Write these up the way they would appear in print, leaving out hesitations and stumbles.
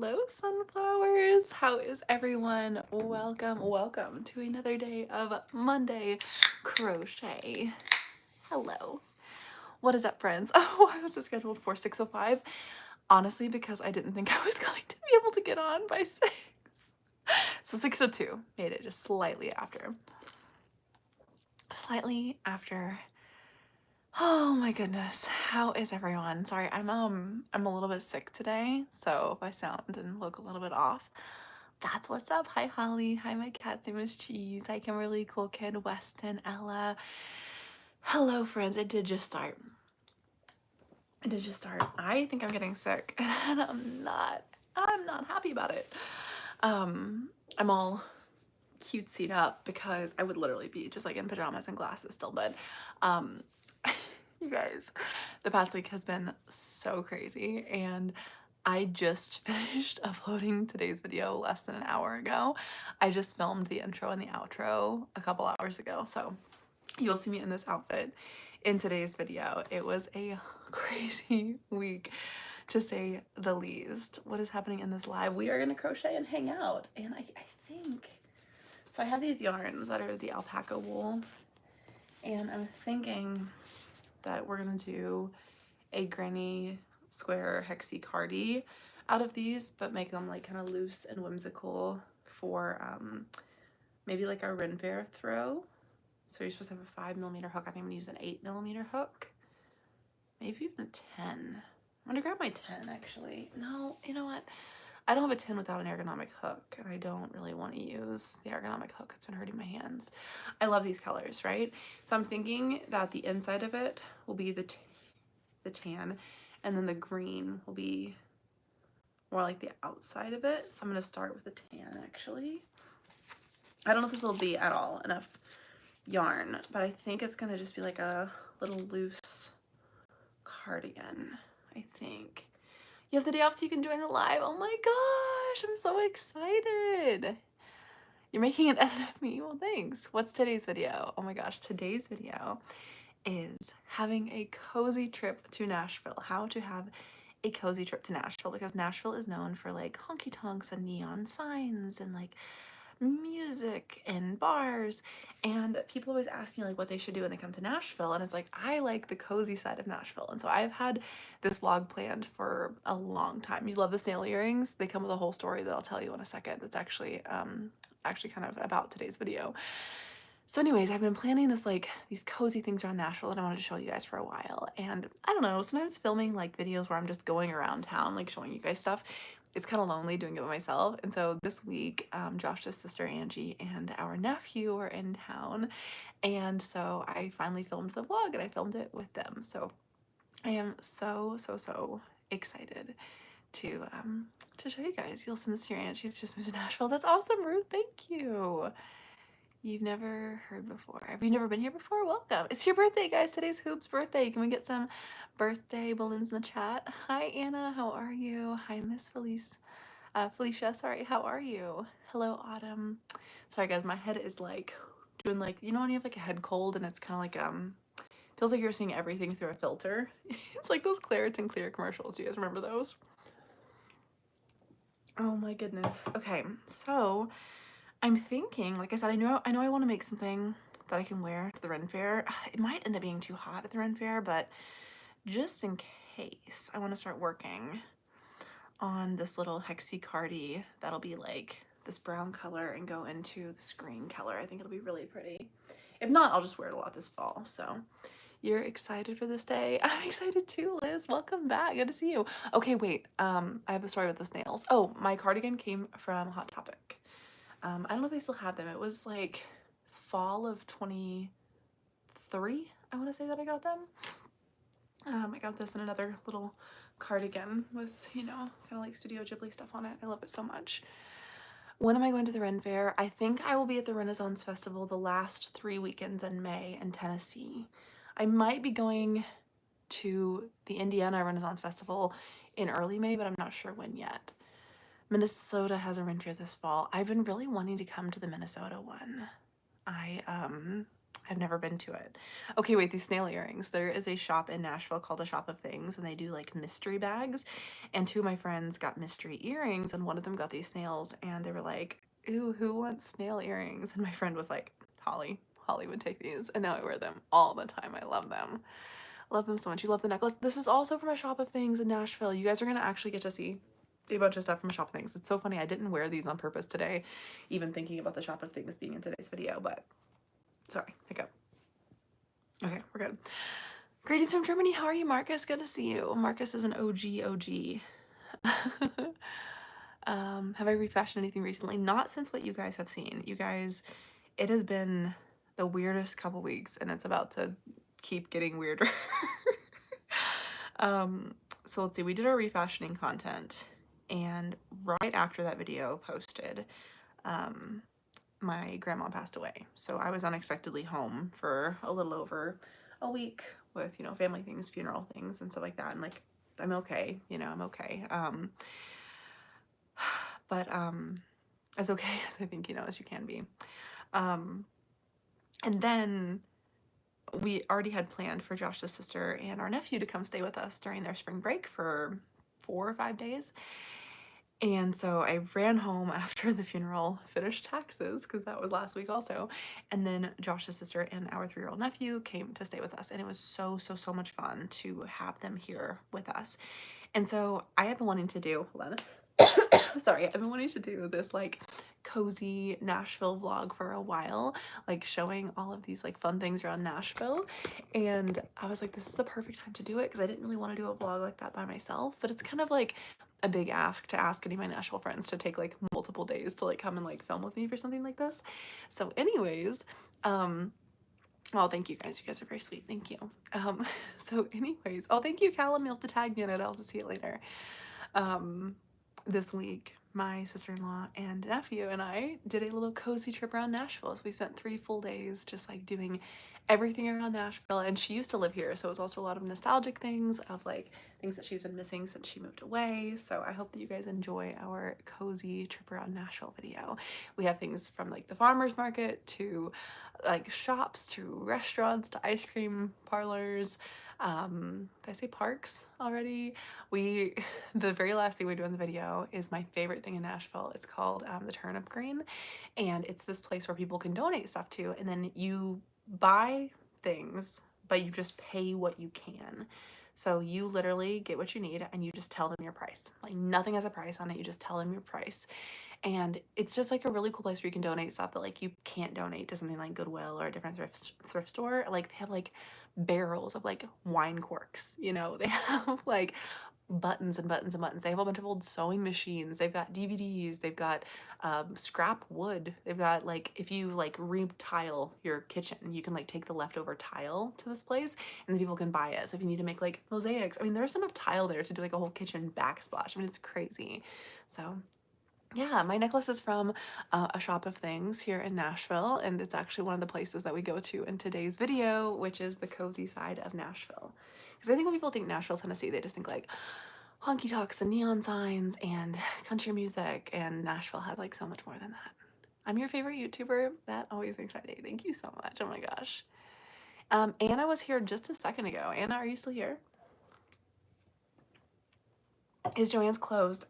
Hello, sunflowers. How is everyone? Welcome to another day of Monday crochet. Hello. What is up, friends? Oh, I was scheduled for 6:05. Honestly, because I didn't think I was going to be able to get on by 6. So 6:02, made it just slightly after. Oh my goodness, how is everyone? Sorry, I'm a little bit sick today, so if I sound and look a little bit off, that's what's up. Hi Holly, hi my cat's name is Cheese, hi Kimberly, Cool Kid, Weston, Ella. Hello friends, it did just start. I think I'm getting sick and I'm not happy about it. I'm all cutesied up because I would literally be just like in pajamas and glasses still, but you guys, the past week has been so crazy and I just finished uploading today's video less than an hour ago. I just filmed the intro and the outro a couple hours ago, so you'll see me in this outfit in today's video. It was a crazy week to say the least. What is happening in this live? We are gonna crochet and hang out, and I think so. I have these yarns that are the alpaca wool, and I'm thinking that we're gonna do a granny square hexy cardi out of these, but make them like kind of loose and whimsical for maybe like our renfair throw. So you're supposed to have a 5mm hook. I think I'm gonna use an 8mm hook, maybe even a 10. I'm gonna grab my 10 actually. No, you know what? I don't have a 10 without an ergonomic hook, and I don't really want to use the ergonomic hook. It's been hurting my hands. I love these colors, right? So I'm thinking that the inside of it will be the tan, and then the green will be more like the outside of it. So I'm going to start with the tan actually. I don't know if this will be at all enough yarn, but I think it's going to just be like a little loose cardigan, I think. You have the day off so you can join the live. Oh my gosh, I'm so excited. You're making an edit of me. Well, thanks. What's today's video? Oh my gosh, today's video is having a cozy trip to Nashville. How to have a cozy trip to Nashville, because Nashville is known for like honky tonks and neon signs and like music and bars, and people always ask me like what they should do when they come to Nashville, and it's like I like the cozy side of Nashville. And so I've had this vlog planned for a long time. You love the snail earrings? They come with a whole story that I'll tell you in a second. That's actually kind of about today's video. So anyways, I've been planning this like these cozy things around Nashville that I wanted to show you guys for a while. And I don't know, sometimes filming like videos where I'm just going around town like showing you guys stuff, it's kind of lonely doing it by myself. And so this week, Josh's sister Angie and our nephew are in town, and so I finally filmed the vlog and I filmed it with them. So I am so excited to show you guys. You'll send this to your aunt. She's just moved to Nashville. That's awesome, Ruth. Thank you. You've never heard before. Have you never been here before? Welcome. It's your birthday, guys. Today's Hoop's birthday. Can we get some birthday balloons in the chat? Hi, Anna. How are you? Hi, Miss Felicia. Sorry. How are you? Hello, Autumn. Sorry, guys. My head is like doing like, you know when you have like a head cold and it's kind of like, feels like you're seeing everything through a filter. It's like those Claritin Clear commercials. Do you guys remember those? Oh my goodness. Okay, so I'm thinking, like I said, I know I want to make something that I can wear to the Ren Fair. It might end up being too hot at the Ren Fair, but just in case, I want to start working on this little hexy cardi that'll be like this brown color and go into this green color. I think it'll be really pretty. If not, I'll just wear it a lot this fall. So you're excited for this day? I'm excited too, Liz. Welcome back. Good to see you. Okay, wait. I have the story with the snails. Oh, my cardigan came from Hot Topic. I don't know if they still have them. It was like fall of 23, I want to say that I got them. I got this in another little cardigan with, you know, kind of like Studio Ghibli stuff on it. I love it so much. When am I going to the Ren Fair? I think I will be at the Renaissance Festival the last 3 weekends in May in Tennessee. I might be going to the Indiana Renaissance Festival in early May, but I'm not sure when yet. Minnesota has a Ren Fair this fall. I've been really wanting to come to the Minnesota one. I I've never been to it. Okay, wait, these snail earrings. There is a shop in Nashville called a Shop of Things, and they do like mystery bags. And two of my friends got mystery earrings, and one of them got these snails, and they were like, ooh, who wants snail earrings? And my friend was like, Holly. Holly would take these, and now I wear them all the time. I love them. Love them so much. You love the necklace. This is also from a Shop of Things in Nashville. You guys are gonna actually get to see a bunch of stuff from Shop of Things. It's so funny. I didn't wear these on purpose today, even thinking about the Shop of Things being in today's video, but sorry, hiccup. Okay, we're good. Greetings from Germany. How are you, Marcus? Good to see you. Marcus is an OG. Have I refashioned anything recently? Not since what you guys have seen. You guys, it has been the weirdest couple weeks, and it's about to keep getting weirder. So let's see. We did our refashioning content, and right after that video posted, my grandma passed away. So I was unexpectedly home for a little over a week with, you know, family things, funeral things, and stuff like that. And like, I'm okay, you know, I'm okay. But as okay as I think, you know, as you can be. And then we already had planned for Josh's sister and our nephew to come stay with us during their spring break for 4 or 5 days. And so I ran home after the funeral, finished taxes, because that was last week also. And then Josh's sister and our 3-year-old nephew came to stay with us. And it was so much fun to have them here with us. And so I have been wanting to do, hold on. Sorry, I've been wanting to do this like cozy Nashville vlog for a while, like showing all of these like fun things around Nashville. And I was like, this is the perfect time to do it, because I didn't really want to do a vlog like that by myself, but it's kind of like a big ask to ask any of my Nashville friends to take like multiple days to like come and like film with me for something like this. So anyways, well, thank you guys. You guys are very sweet. Thank you. So anyways, oh, thank you, Callum. You'll have to tag me in it. I'll have to see it later. This week, my sister-in-law and nephew and I did a little cozy trip around Nashville. So we spent 3 full days just like doing everything around Nashville. And she used to live here, so it was also a lot of nostalgic things of like things that she's been missing since she moved away. So I hope that you guys enjoy our cozy trip around Nashville video. We have things from like the farmer's market to like shops to restaurants to ice cream parlors. Did I say parks already? The very last thing we do in the video is my favorite thing in Nashville. It's called the Turnip Green, and it's this place where people can donate stuff to, and then you buy things, but you just pay what you can. So you literally get what you need and you just tell them your price. Like nothing has a price on it, you just tell them your price. And it's just like a really cool place where you can donate stuff that like you can't donate to something like Goodwill or a different thrift store. Like they have like barrels of like wine corks, you know, they have like buttons and buttons and buttons. They have a bunch of old sewing machines. They've got DVDs. They've got scrap wood. They've got like, if you like re-tile your kitchen, you can like take the leftover tile to this place and then people can buy it. So if you need to make like mosaics, I mean, there's enough tile there to do like a whole kitchen backsplash. I mean, it's crazy. So yeah, my necklace is from a Shop of Things here in Nashville, and it's actually one of the places that we go to in today's video, which is the cozy side of Nashville. Because I think when people think Nashville, Tennessee, they just think like honky tonks and neon signs and country music, and Nashville had like so much more than that. I'm your favorite YouTuber. That always makes my day. Thank you so much. Oh my gosh. Anna was here just a second ago. Anna, are you still here? Is Joanne's closed?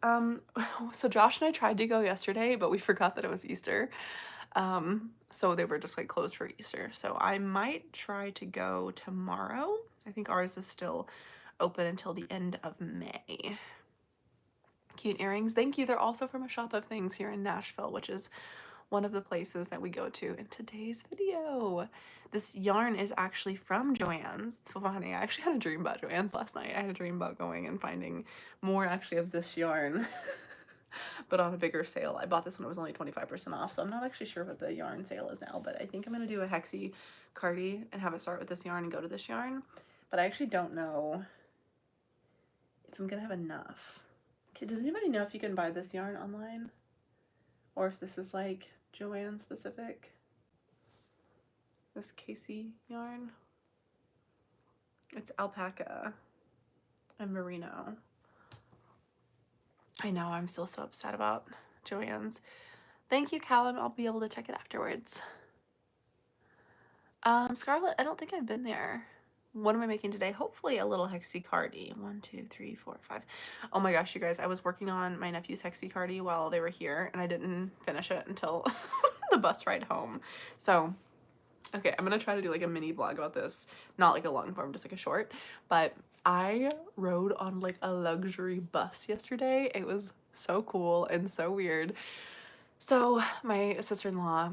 So Josh and I tried to go yesterday, but we forgot that it was Easter. So they were just like closed for Easter. So I might try to go tomorrow. I think ours is still open until the end of May. Cute earrings. Thank you. They're also from a Shop of Things here in Nashville, which is one of the places that we go to in today's video. This yarn is actually from Joann's. It's funny. I actually had a dream about Joann's last night. I had a dream about going and finding more actually of this yarn, but on a bigger sale. I bought this when it was only 25% off, so I'm not actually sure what the yarn sale is now, but I think I'm going to do a Hexie Cardi and have it start with this yarn and go to this yarn, but I actually don't know if I'm going to have enough. Okay, does anybody know if you can buy this yarn online? Or if this is like Joanne specific? This Casey yarn. It's alpaca and merino. I know, I'm still so upset about Joann's. Thank you, Callum. I'll be able to check it afterwards. Scarlet, I don't think I've been there. What am I making today? Hopefully a little hexie-cardi. 1, 2, 3, 4, 5. Oh my gosh, you guys, I was working on my nephew's hexie-cardi while they were here, and I didn't finish it until the bus ride home. So, okay, I'm gonna try to do like a mini vlog about this. Not like a long form, just like a short. But I rode on like a luxury bus yesterday. It was so cool and so weird. So my sister-in-law,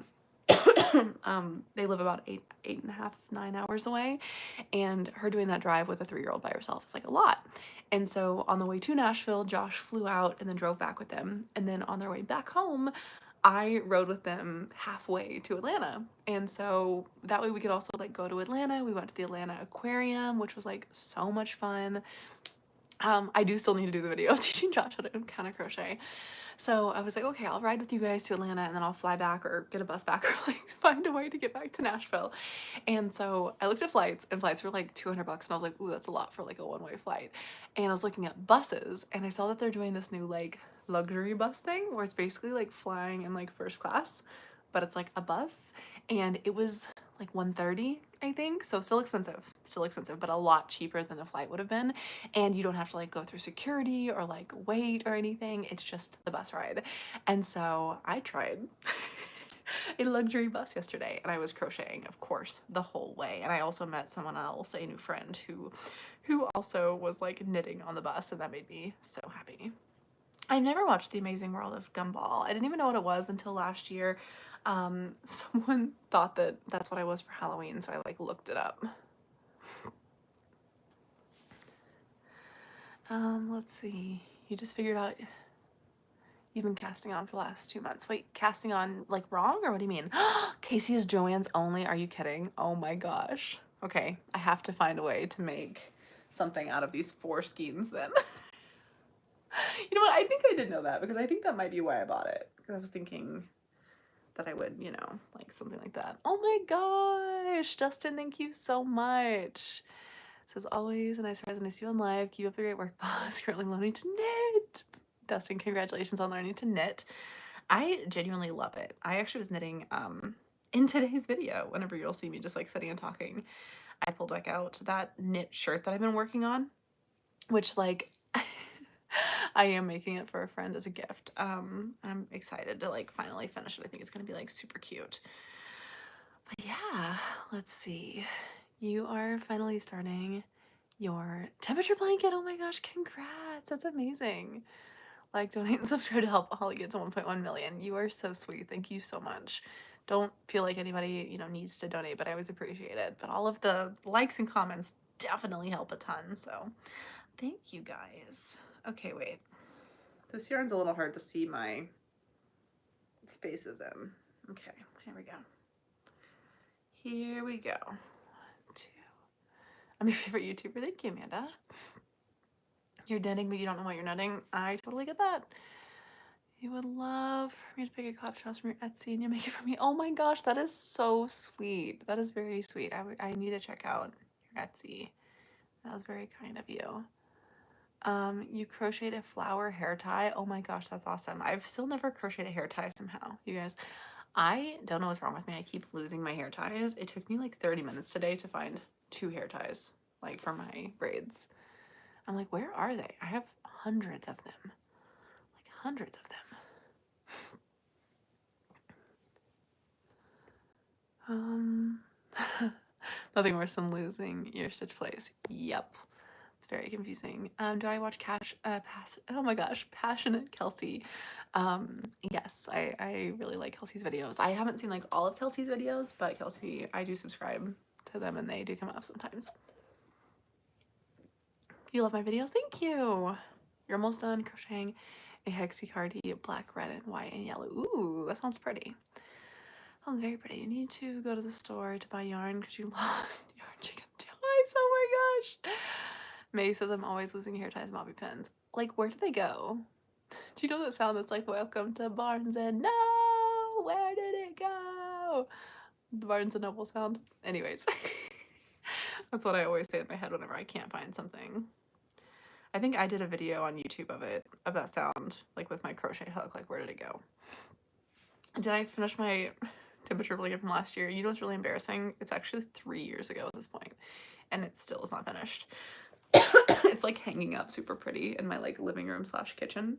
they live about 8.5, 9 hours away, and her doing that drive with a 3-year-old by herself is like a lot. And so on the way to Nashville, Josh flew out and then drove back with them. And then on their way back home, I rode with them halfway to Atlanta. And so that way we could also like go to Atlanta. We went to the Atlanta aquarium, which was like so much fun. I do still need to do the video of teaching Josh how to kind of crochet. So I was like, okay, I'll ride with you guys to Atlanta and then I'll fly back or get a bus back or like find a way to get back to Nashville. And so I looked at flights and flights were like $200 and I was like, ooh, that's a lot for like a one-way flight. And I was looking at buses and I saw that they're doing this new like luxury bus thing where it's basically like flying in like first class, but it's like a bus, and it was like $130, I think. So still expensive, but a lot cheaper than the flight would have been. And you don't have to like go through security or like wait or anything. It's just the bus ride. And so I tried a luxury bus yesterday and I was crocheting, of course, the whole way. And I also met someone else, a new friend who also was like knitting on the bus, and that made me so happy. I've never watched The Amazing World of Gumball. I didn't even know what it was until last year. Someone thought that that's what I was for Halloween, so I like looked it up. Let's see. You just figured out you've been casting on for the last 2 months. Wait, casting on like wrong, or what do you mean? Casey is Joanne's only. Are you kidding? Oh my gosh. Okay, I have to find a way to make something out of these 4 skeins then. You know what? I think I did know that because I think that might be why I bought it. Because I was thinking that I would, you know, like something like that. Oh my gosh, Justin, thank you so much. It says, always a nice surprise when I see you on live. Keep up the great work, boss. Currently learning to knit. Dustin, congratulations on learning to knit. I genuinely love it. I actually was knitting in today's video. Whenever you'll see me just like sitting and talking, I pulled back out that knit shirt that I've been working on, which like I am making it for a friend as a gift. I'm excited to like finally finish it. I think it's gonna be like super cute. But yeah, let's see. You are finally starting your temperature blanket. Oh my gosh, congrats. That's amazing. Like, donate and subscribe to help Holly get to 1.1 million. You are so sweet. Thank you so much. Don't feel like anybody, you know, needs to donate, but I always appreciate it. But all of the likes and comments definitely help a ton. So thank you guys. Okay, wait. This yarn's a little hard to see my spaces in. Okay, here we go. Here we go. 1, 2. I'm your favorite YouTuber. Thank you, Amanda. You're knitting, but you don't know what you're knitting. I totally get that. You would love for me to pick a cottage house from your Etsy and you make it for me. Oh my gosh, that is so sweet. That is very sweet. I need to check out your Etsy. That was very kind of you. You crocheted a flower hair tie. Oh my gosh, that's awesome. I've still never crocheted a hair tie somehow, you guys. I don't know what's wrong with me. I keep losing my hair ties. It took me like 30 minutes today to find 2 hair ties, like for my braids. I'm like, where are they? I have hundreds of them. Like hundreds of them. Nothing worse than losing your stitch place. Yep. It's very confusing. Do I watch oh my gosh, Passionate Kelsey? Yes, I really like Kelsey's videos. I haven't seen like all of Kelsey's videos, but Kelsey, I do subscribe to them and they do come up sometimes. You love my videos? Thank you. You're almost done crocheting a hexie-cardi, black, red, and white, and yellow. Ooh, that sounds pretty. Sounds very pretty. You need to go to the store to buy yarn because you lost yarn chicken ties. Oh my gosh. May says I'm always losing hair ties and bobby pins. Like, where do they go? Do you know that sound that's like, welcome to Barnes and No, where did it go? The Barnes and Noble sound. Anyways, that's what I always say in my head whenever I can't find something. I think I did a video on YouTube of that sound, like with my crochet hook, like where did it go? Did I finish my temperature blanket from last year. You know what's really embarrassing? It's actually 3 years ago at this point, and it still is not finished. It's like hanging up super pretty in my like living room / kitchen.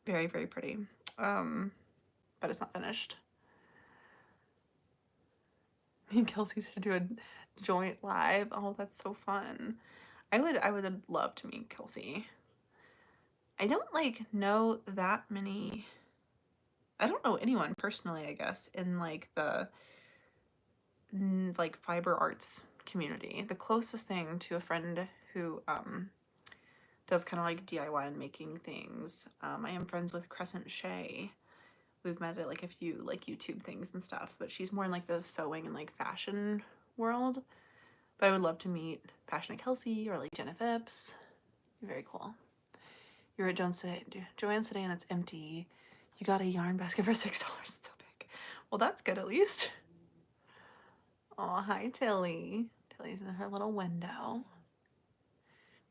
Very, very pretty. But it's not finished. Me and Kelsey should do a joint live. Oh, that's so fun. I would love to meet Kelsey. I don't like know that many. I don't know anyone personally, I guess, in like the like fiber arts community. The closest thing to a friend who does kind of like DIY and making things. I am friends with Crescent Shay. We've met at like a few like YouTube things and stuff, but she's more in like the sewing and like fashion world. But I would love to meet Passionate Kelsey or like Jenna Phipps. Very cool. You're at Joanne's today and it's empty. You got a yarn basket for $6. It's so big. Well, that's good at least. Oh, hi Tilly. Tilly's in her little window.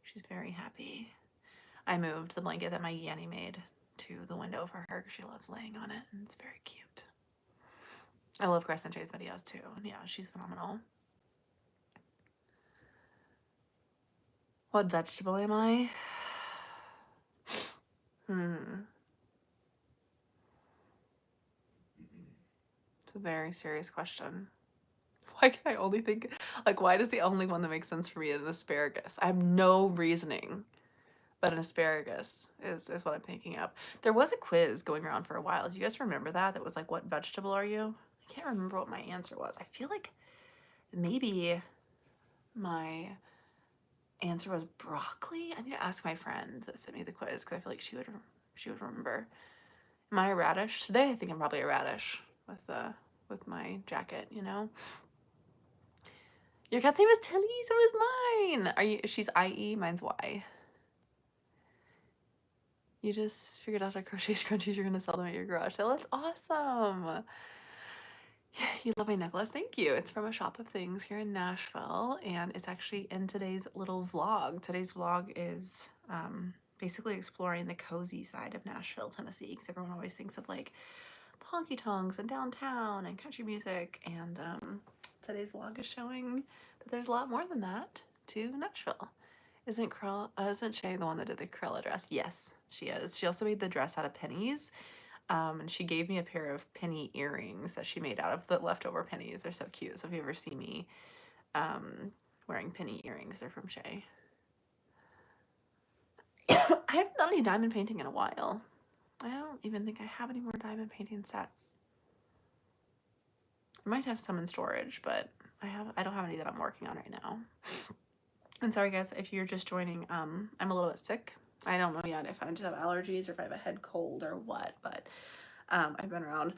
She's very happy. I moved the blanket that my Yanni made to the window for her because she loves laying on it, and it's very cute. I love Crescent Shay's videos too. Yeah, she's phenomenal. What vegetable am I? It's a very serious question. Why can I only think, like, why does the only one that makes sense for me is an asparagus? I have no reasoning, but an asparagus is what I'm thinking of. There was a quiz going around for a while. Do you guys remember that? That was like, what vegetable are you? I can't remember what my answer was. I feel like maybe my answer was broccoli. I need to ask my friend that sent me the quiz because I feel like she would remember. Am I a radish? Today I think I'm probably a radish with my jacket, you know? Your cat's name is Tilly, so is mine. She's IE, mine's Y. You just figured out how to crochet scrunchies, you're gonna sell them at your garage sale. That's awesome. You love my necklace, thank you. It's from a shop of things here in Nashville, and it's actually in today's little vlog. Today's vlog is basically exploring the cozy side of Nashville, Tennessee, because everyone always thinks of like the honky tonks and downtown and country music, and today's vlog is showing that there's a lot more than that to Nashville. Isn't Shay the one that did the Cruella dress? Yes, she is. She also made the dress out of pennies. And she gave me a pair of penny earrings that she made out of the leftover pennies. They're so cute. So if you ever see me wearing penny earrings, they're from Shay. I haven't done any diamond painting in a while. I don't even think I have any more diamond painting sets. I might have some in storage, but I don't have any that I'm working on right now. And sorry guys, if you're just joining, I'm a little bit sick. I don't know yet if I just have allergies or if I have a head cold or what, but I've been around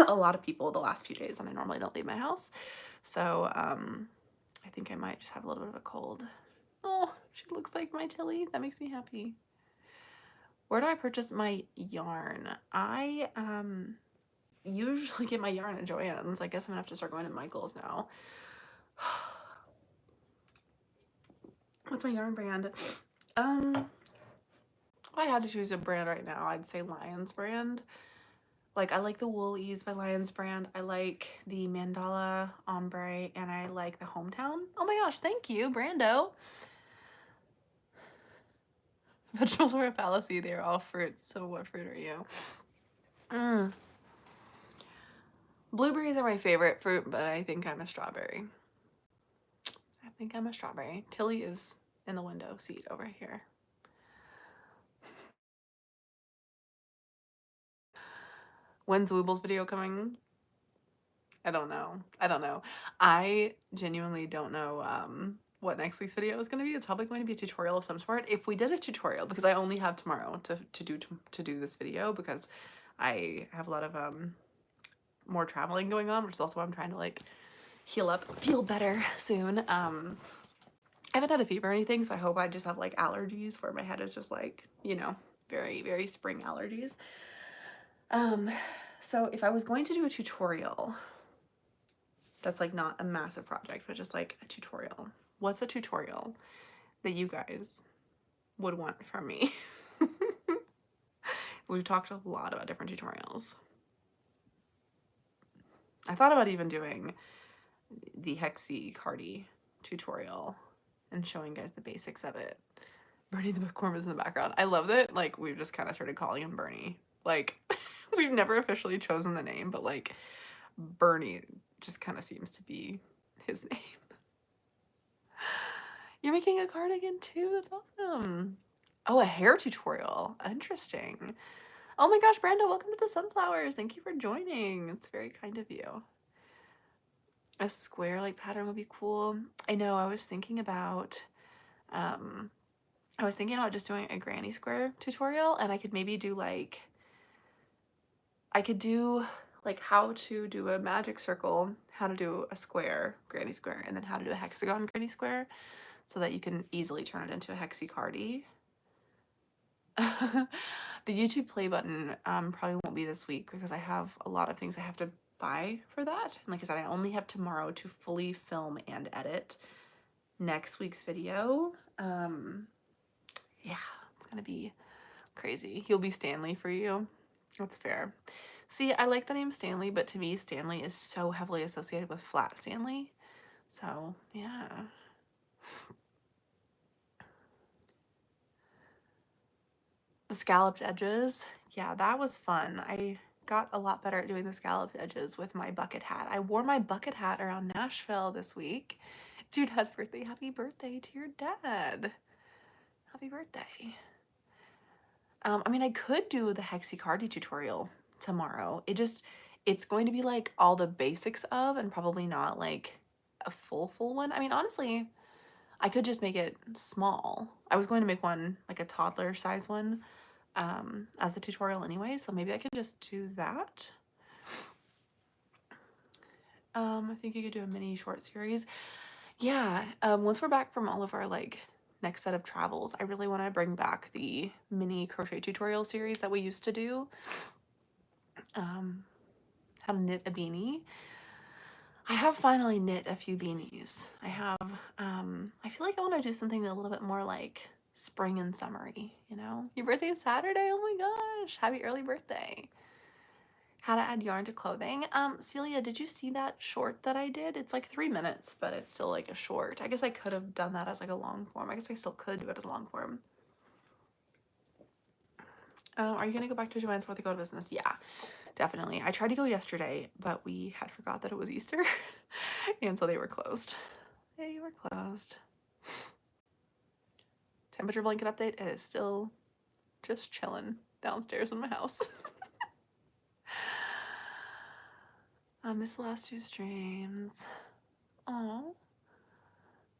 a lot of people the last few days and I normally don't leave my house. So I think I might just have a little bit of a cold. Oh, she looks like my Tilly. That makes me happy. Where do I purchase my yarn? I usually get my yarn at Joann's. I guess I'm gonna have to start going to Michael's now. What's my yarn brand? If I had to choose a brand right now, I'd say Lion's brand. Like, I like the Woolies by Lion's brand. I like the Mandala Ombre, and I like the Hometown. Oh my gosh, thank you, Brando. Vegetables are a fallacy. They're all fruits. So what fruit are you? Blueberries are my favorite fruit, but I think I'm a strawberry. I think I'm a strawberry. Tilly is in the window seat over here. When's Wooble's video coming? I don't know. I genuinely don't know what next week's video is going to be. It's probably going to be a tutorial of some sort. If we did a tutorial, because I only have tomorrow to do this video because I have a lot of more traveling going on, which is also why I'm trying to like heal up, feel better soon. I haven't had a fever or anything, so I hope I just have like allergies where my head is just like, you know, very, very spring allergies. So if I was going to do a tutorial that's like not a massive project, but just like a tutorial, what's a tutorial that you guys would want from me? We've talked a lot about different tutorials. I thought about even doing the Hexy Cardi tutorial and showing guys the basics of it. Bernie the bookworm is in the background. I love that, like, we've just kind of started calling him Bernie. Like, we've never officially chosen the name, but, like, Bernie just kind of seems to be his name. You're making a cardigan too? That's awesome. Oh, a hair tutorial. Interesting. Oh my gosh, Brando, welcome to the sunflowers. Thank you for joining. It's very kind of you. A square like pattern would be cool. I know, I was thinking about just doing a granny square tutorial, and I could maybe do like, I could do like how to do a magic circle, how to do a square, granny square, and then how to do a hexagon granny square, so that you can easily turn it into a hexy cardi. The YouTube play button probably won't be this week because I have a lot of things I have to buy for that. And like I said, I only have tomorrow to fully film and edit next week's video. Yeah, it's gonna be crazy. He'll be Stanley for you. That's fair. See, I like the name Stanley, but to me, Stanley is so heavily associated with Flat Stanley. So, yeah. The scalloped edges. Yeah, that was fun. I got a lot better at doing the scalloped edges with my bucket hat. I wore my bucket hat around Nashville this week. It's your dad's birthday. Happy birthday to your dad. Happy birthday. I mean, I could do the Hexicardi tutorial tomorrow. It's going to be like all the basics of, and probably not like a full one. I mean, honestly, I could just make it small. I was going to make one like a toddler size one as the tutorial anyway, so maybe I could just do that. I think you could do a mini short series. Yeah, once we're back from all of our like next set of travels, I really want to bring back the mini crochet tutorial series that we used to do. How to knit a beanie. I have finally knit a few beanies. I feel like I want to do something a little bit more like spring and summery, you know? Your birthday is Saturday? Oh my gosh, happy early birthday. How to add yarn to clothing. Celia, did you see that short that I did? It's like 3 minutes, but it's still like a short. I guess I could have done that as like a long form. I guess I still could do it as a long form. Are you gonna go back to Joanne's before they go to business? Yeah, definitely. I tried to go yesterday, but we had forgot that it was Easter, and so they were closed. They were closed. Temperature blanket update is still just chilling downstairs in my house. I missed the last 2 streams. Oh,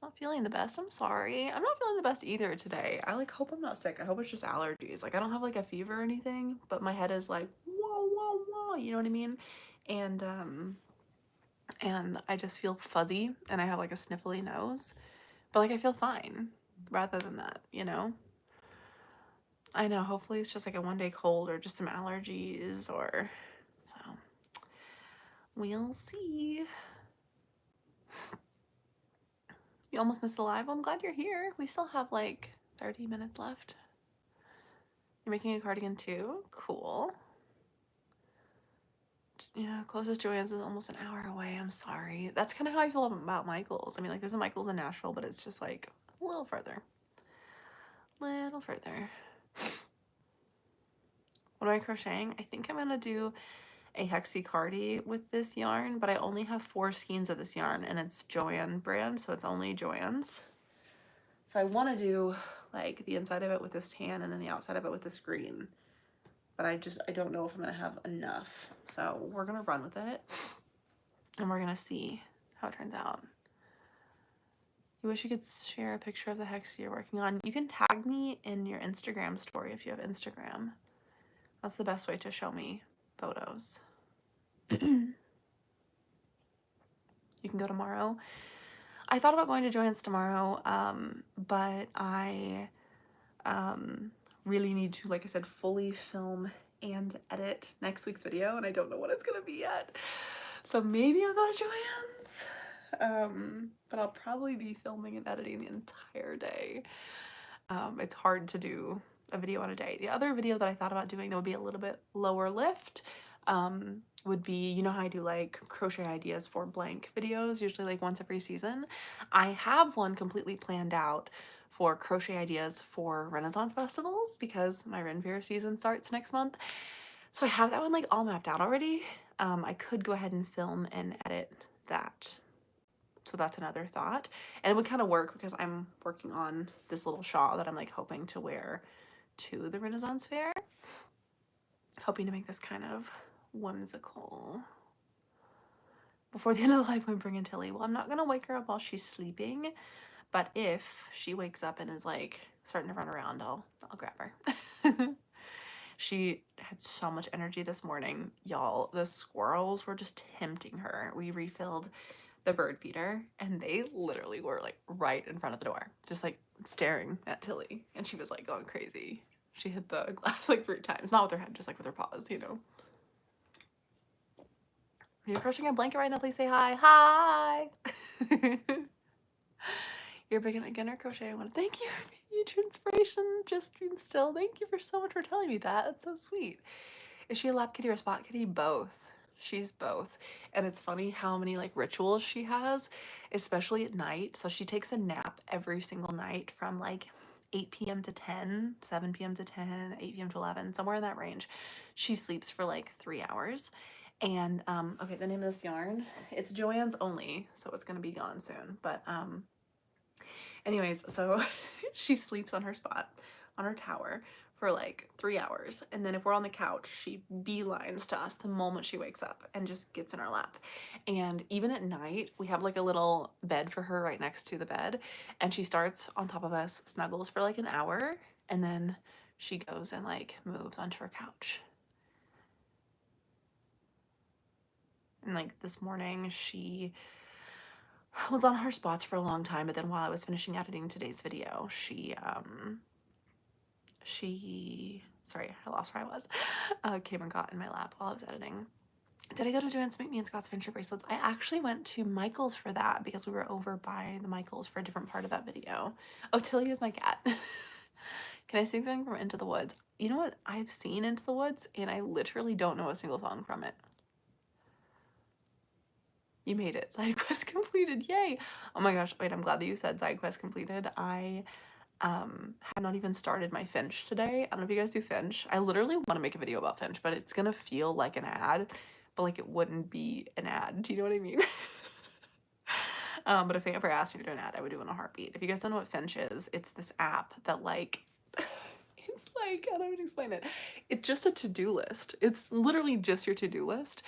not feeling the best. I'm sorry. I'm not feeling the best either today. I like hope I'm not sick. I hope it's just allergies. Like I don't have like a fever or anything, but my head is like whoa whoa whoa. You know what I mean? And I just feel fuzzy and I have like a sniffly nose, but like I feel fine rather than that, you know? I know, hopefully it's just like a 1-day cold or just some allergies or so. We'll see. You almost missed the live. Well, I'm glad you're here. We still have like 30 minutes left. You're making a cardigan too? Cool. Yeah, closest Joann's is almost an hour away. I'm sorry. That's kind of how I feel about Michael's. I mean, like, there's a Michael's in Nashville, but it's just like a little further. Little further. What am I crocheting? I think I'm gonna do a Hexicardi with this yarn, but I only have 4 skeins of this yarn, and it's Joanne brand, so it's only Joann's. So I want to do like the inside of it with this tan and then the outside of it with this green, but I don't know if I'm gonna have enough. So we're gonna run with it, and we're gonna see how it turns out. You wish you could share a picture of the hex you're working on. You can tag me in your Instagram story if you have Instagram. That's the best way to show me photos. You can go tomorrow. I thought about going to Joann's tomorrow, but I really need to, like I said, fully film and edit next week's video, and I don't know what it's gonna be yet. So maybe I'll go to Joann's, but I'll probably be filming and editing the entire day. It's hard to do a video on a day. The other video that I thought about doing that would be a little bit lower lift would be, you know how I do like crochet ideas for blank videos, usually like once every season. I have one completely planned out for crochet ideas for Renaissance festivals because my renfair season starts next month. So I have that one like all mapped out already. I could go ahead and film and edit that. So that's another thought. And it would kind of work because I'm working on this little shawl that I'm like hoping to wear to the Renaissance fair. Hoping to make this kind of whimsical. Before the end of the life, I'm bringing Tilly. Well, I'm not going to wake her up while she's sleeping, but if she wakes up and is like starting to run around, I'll grab her. She had so much energy this morning, y'all. The squirrels were just tempting her. We refilled the bird feeder and they literally were like right in front of the door, just like staring at Tilly, and she was like going crazy. She hit the glass like 3 times, not with her head, just like with her paws, you know. If you're crocheting a blanket right now, please say hi. Hi! You're a beginner crochet. I want to thank you for your huge inspiration. Just being still. Thank you for so much for telling me that. That's so sweet. Is she a lap kitty or a spot kitty? Both. She's both. And it's funny how many like rituals she has, especially at night. So she takes a nap every single night from like 8 p.m. to 10, 7 p.m. to 10, 8 p.m. to 11, somewhere in that range. She sleeps for like 3 hours. And okay, the name of this yarn, it's Joann's only, so it's gonna be gone soon. But anyways, so she sleeps on her spot, on her tower for like 3 hours, and then if we're on the couch, she beelines to us the moment she wakes up and just gets in our lap. And even at night, we have like a little bed for her right next to the bed, and she starts on top of us, snuggles for like an hour, and then she goes and like moves onto her couch. And like this morning, she was on her spots for a long time, but then while I was finishing editing today's video, sorry, I lost where I was, came and got in my lap while I was editing. Did I go to Joann's to make me and Scott's friendship bracelets? I actually went to Michael's for that because we were over by the Michael's for a different part of that video. Oh, Tilly is my cat. Can I sing something from Into the Woods? You know what? I've seen Into the Woods and I literally don't know a single song from it. You made it. Side quest completed. Yay. Oh my gosh. Wait, I'm glad that you said side quest completed. I had not even started my finch today. I don't know if you guys do finch. I literally want to make a video about finch, but it's gonna feel like an ad, but like it wouldn't be an ad. Do you know what I mean? But if they ever asked me to do an ad, I would do it in a heartbeat. If you guys don't know what finch is, it's this app that like it's like, I don't even explain it. It's just a to-do list. It's literally just your to-do list.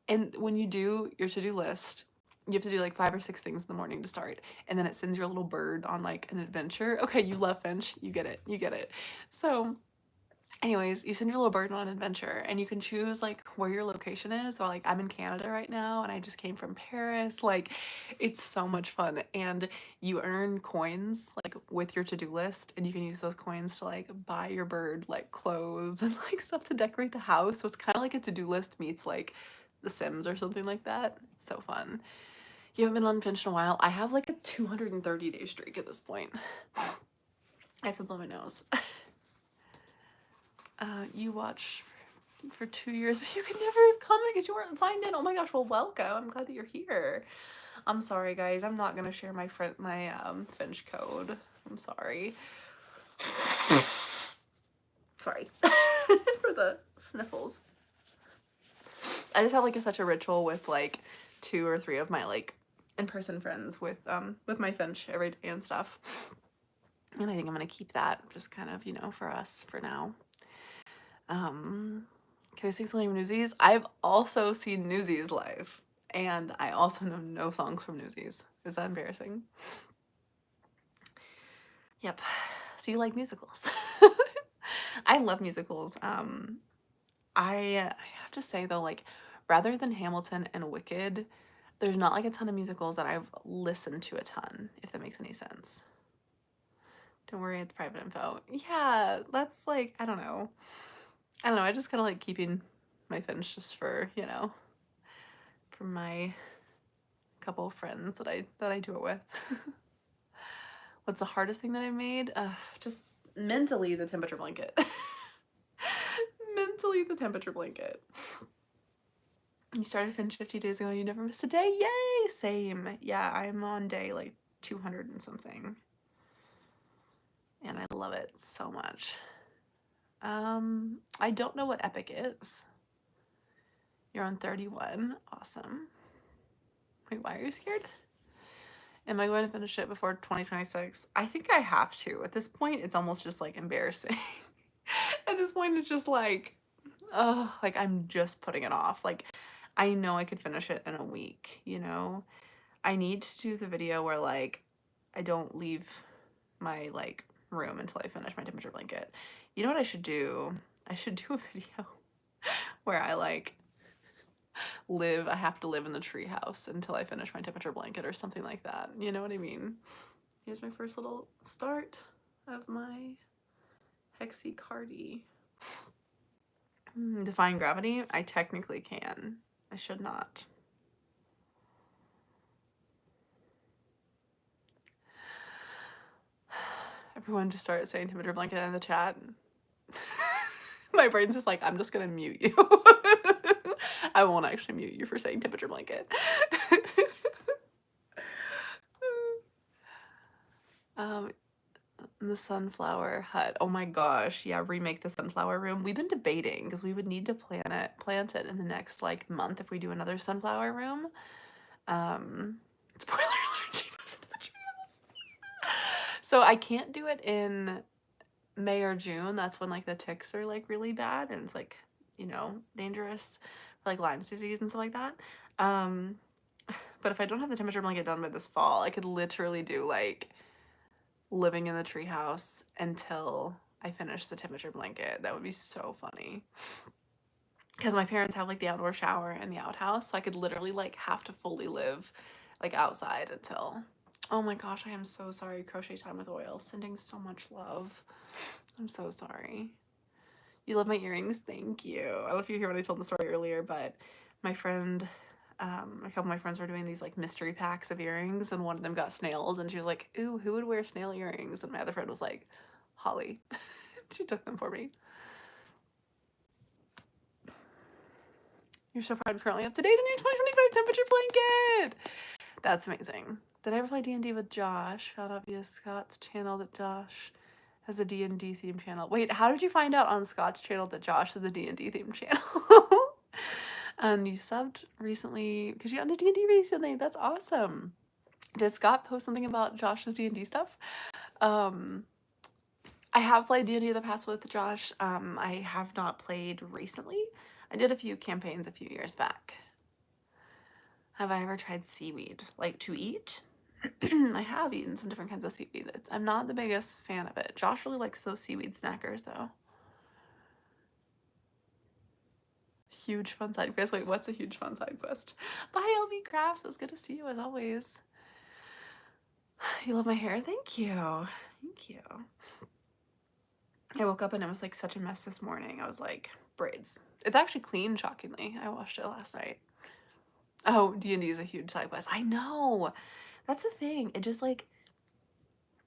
And when you do your to-do list, you have to do like 5 or 6 things in the morning to start. And then it sends your little bird on like an adventure. Okay, you love finch. You get it. You get it. So anyways, you send your little bird on an adventure and you can choose like where your location is. So like I'm in Canada right now and I just came from Paris. Like it's so much fun. And you earn coins like with your to-do list, and you can use those coins to like buy your bird like clothes and like stuff to decorate the house. So it's kind of like a to-do list meets like The Sims or something like that. It's so fun. You haven't been on Finch in a while. I have like a 230-day streak at this point. I have to blow my nose. You watch for 2 years, but you could never come because you weren't signed in. Oh my gosh, well welcome. I'm glad that you're here. I'm sorry guys, I'm not gonna share my Finch code. I'm sorry. Sorry for the sniffles. I just have like such a ritual with like 2 or 3 of my like in-person friends with my Finch every day and stuff. And I think I'm gonna keep that just kind of, you know, for us for now. Can I sing something from Newsies? I've also seen Newsies live, and I also know no songs from Newsies. Is that embarrassing? Yep. So you like musicals. I love musicals. I have to say though, like rather than Hamilton and Wicked, there's not like a ton of musicals that I've listened to a ton, if that makes any sense. Don't worry, it's private info. Yeah, that's like, I don't know. I just kind of like keeping my Finch just for, you know, for my couple of friends that I do it with. What's the hardest thing that I've made? Just mentally the temperature blanket. Mentally the temperature blanket. You started Finch 50 days ago. You never missed a day. Yay! Same. Yeah, I'm on day like 200 and something. And I love it so much. I don't know what epic is. You're on 31. Awesome. Wait, why are you scared? Am I going to finish it before 2026? I think I have to. At this point, it's almost just like embarrassing. At this point, it's just like, oh, like I'm just putting it off. Like, I know I could finish it in a week, you know? I need to do the video where like I don't leave my like room until I finish my temperature blanket. You know what I should do? I should do a video where I like I have to live in the treehouse until I finish my temperature blanket or something like that. You know what I mean? Here's my first little start of my Hexy Cardi. Defying gravity? I technically can. I should not. Everyone just started saying temperature blanket in the chat. My brain's just like, I'm just gonna mute you. I won't actually mute you for saying temperature blanket. The sunflower hut. Oh my gosh, yeah, remake the sunflower room. We've been debating because we would need to plant it in the next like month if we do another sunflower room. Spoiler alert, she moves into the treehouse. So I can't do it in May or June. That's when like the ticks are like really bad and it's like, you know, dangerous for like Lyme disease and stuff like that. But if I don't have the temperature blanket done by this fall, I could literally do like living in the treehouse until I finish the temperature blanket. That would be so funny. Because my parents have like the outdoor shower and the outhouse, so I could literally like have to fully live like outside until. Oh my gosh, I am so sorry. Crochet Time with Oil, sending so much love. I'm so sorry. You love my earrings? Thank you. I don't know if you hear what I told the story earlier, but my friend, a couple of my friends were doing these like mystery packs of earrings, and one of them got snails, and she was like, ooh, who would wear snail earrings? And my other friend was like, Holly. She took them for me. You're so proud, currently up to date on your 2025 temperature blanket. That's amazing. Did I ever play D&D with Josh? Found out via Scott's channel that Josh has a D&D theme channel. Wait, how did you find out on Scott's channel that Josh has a D&D theme channel? And you subbed recently because you got into D&D recently. That's awesome. Did Scott post something about Josh's D&D stuff? I have played D&D in the past with Josh. I have not played recently. I did a few campaigns a few years back. Have I ever tried seaweed? Like to eat? I have eaten some different kinds of seaweed. I'm not the biggest fan of it. Josh really likes those seaweed snackers though. Huge fun side quest. Wait, what's a huge fun side quest? Bye, LB Crafts. It was good to see you as always. You love my hair? Thank you. Thank you. I woke up and it was like such a mess this morning. I was like, braids. It's actually clean, shockingly. I washed it last night. Oh, D&D is a huge side quest. I know. That's the thing. It just like,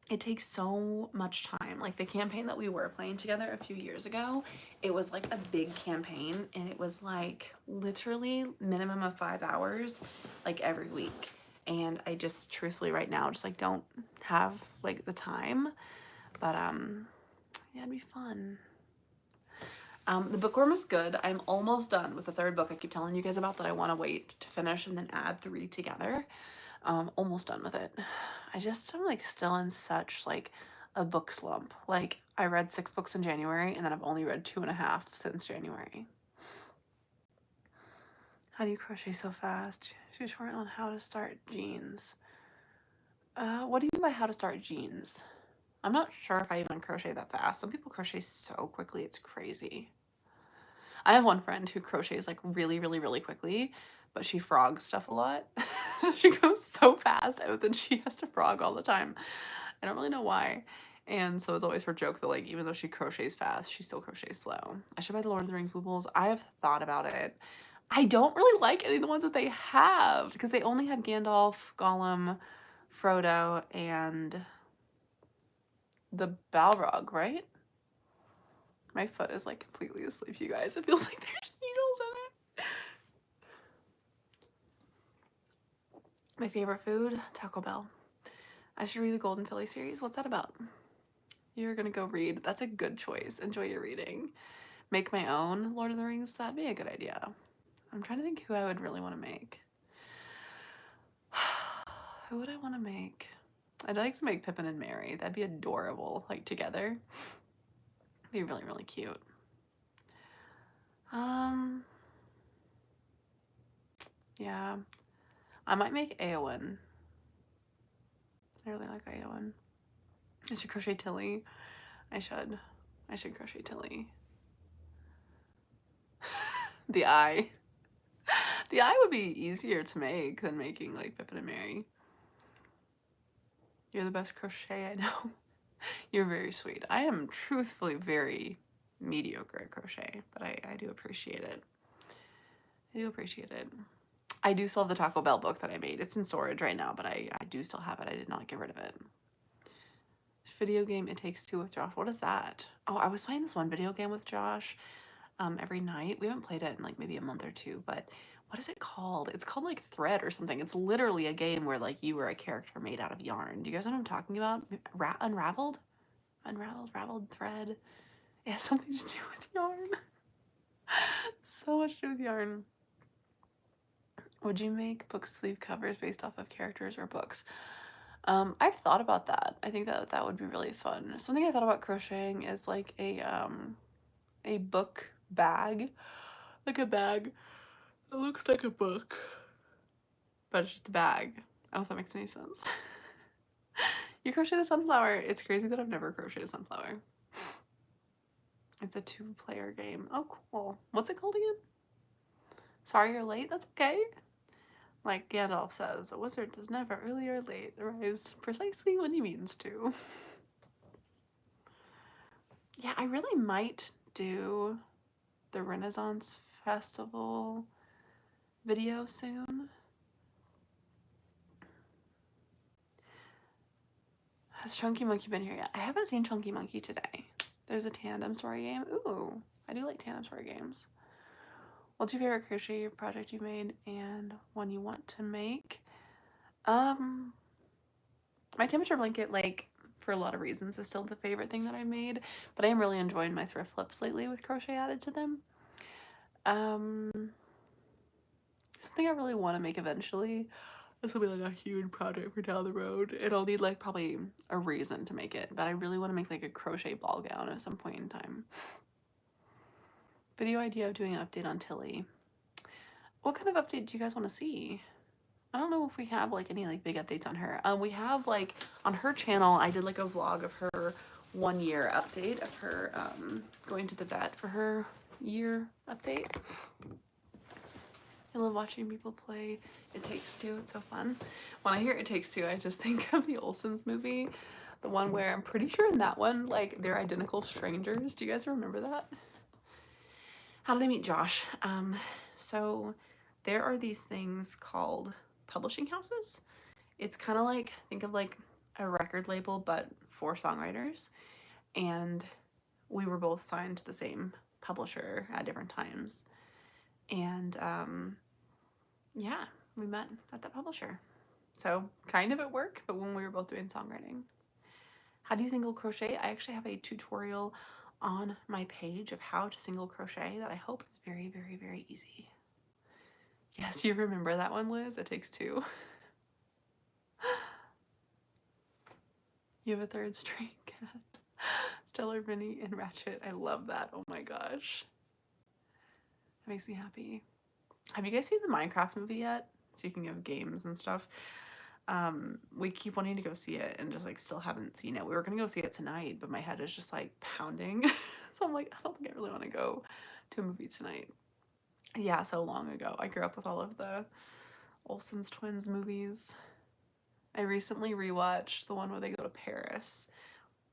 it takes so much time. Like the campaign that we were playing together a few years ago, it was like a big campaign and it was like literally minimum of 5 hours like every week. And I just truthfully right now just like don't have like the time. But yeah, it'd be fun. The bookworm is good. I'm almost done with the third book I keep telling you guys about that I want to wait to finish and then add 3 together. Almost done with it. I'm like still in such like a book slump. Like I read 6 books in January and then I've only read 2.5 since January. How do you crochet so fast? Tutorial on how to start jeans. What do you mean by how to start jeans? I'm not sure if I even crochet that fast. Some people crochet so quickly, it's crazy. I have one friend who crochets like really, really, really quickly, but she frogs stuff a lot. So she goes so fast out that she has to frog all the time. I don't really know why. And so it's always her joke that like, even though she crochets fast, she still crochets slow. I should buy the Lord of the Rings boobles. I have thought about it. I don't really like any of the ones that they have because they only have Gandalf, Gollum, Frodo, and the Balrog, right? My foot is like completely asleep, you guys. It feels like there's needles in it. My favorite food, Taco Bell. I should read the Golden Philly series. What's that about? You're gonna go read. That's a good choice. Enjoy your reading. Make my own Lord of the Rings. That'd be a good idea. I'm trying to think who I would really want to make. Who would I want to make? I'd like to make Pippin and Mary. That'd be adorable, like together. Be really, really cute. Yeah. I might make Eowyn. I really like Eowyn. I should crochet Tilly. I should crochet Tilly. The eye. The eye would be easier to make than making like Pippin and Mary. You're the best crochet I know. You're very sweet. I am truthfully very mediocre at crochet, but I do appreciate it. I do appreciate it. I do still have the Taco Bell book that I made. It's in storage right now, but I do still have it. I did not get rid of it. Video game It Takes Two with Josh. What is that? Oh, I was playing this one video game with Josh every night. We haven't played it in like maybe a month or two, but what is it called? It's called like Thread or something. It's literally a game where like you were a character made out of yarn. Do you guys know what I'm talking about? Unraveled? Raveled, Thread. It has something to do with yarn. So much to do with yarn. Would you make book sleeve covers based off of characters or books? I've thought about that. I think that would be really fun. Something I thought about crocheting is like a book bag. Like a bag that looks like a book, but it's just a bag. I don't know if that makes any sense. You crocheted a sunflower. It's crazy that I've never crocheted a sunflower. It's a 2-player game. Oh, cool. What's it called again? Sorry you're late. That's okay. Like Gandalf says, a wizard is never early or late. Arrives precisely when he means to. Yeah, I really might do the Renaissance Festival video soon. Has Chunky Monkey been here yet? I haven't seen Chunky Monkey today. There's a tandem story game. Ooh, I do like tandem story games. What's your favorite crochet project you made and one you want to make? My temperature blanket, like, for a lot of reasons, is still the favorite thing that I made, but I am really enjoying my thrift flips lately with crochet added to them. Something I really want to make eventually. This will be like a huge project for down the road. It'll need like probably a reason to make it, but I really want to make like a crochet ball gown at some point in time. Video idea of doing an update on Tilly. What kind of update do you guys want to see? I don't know if we have like any like big updates on her. We have like on her channel, I did like a vlog of her 1 year update of her going to the vet for her year update. I love watching people play It Takes Two. It's so fun. When I hear It Takes Two, I just think of the Olsen's movie. The one where I'm pretty sure in that one, like, they're identical strangers. Do you guys remember that? How did I meet Josh? So there are these things called publishing houses. It's kind of like, think of like a record label, but for songwriters. And we were both signed to the same publisher at different times. And yeah, we met at that publisher. So kind of at work, but when we were both doing songwriting. How do you single crochet? I actually have a tutorial on my page of how to single crochet that I hope is very, very, very easy. Yes, you remember that one, Liz? It Takes Two. You have a third string cat. Stellar, Vinny, and Ratchet. I love that. Oh my gosh. That makes me happy. Have you guys seen the Minecraft movie yet? Speaking of games and stuff. We keep wanting to go see it and just like still haven't seen it. We were gonna go see it tonight, but my head is just like pounding. So I'm like, I don't think I really want to go to a movie tonight. Yeah, so long ago. I grew up with all of the Olsen's twins movies. I recently rewatched the one where they go to Paris.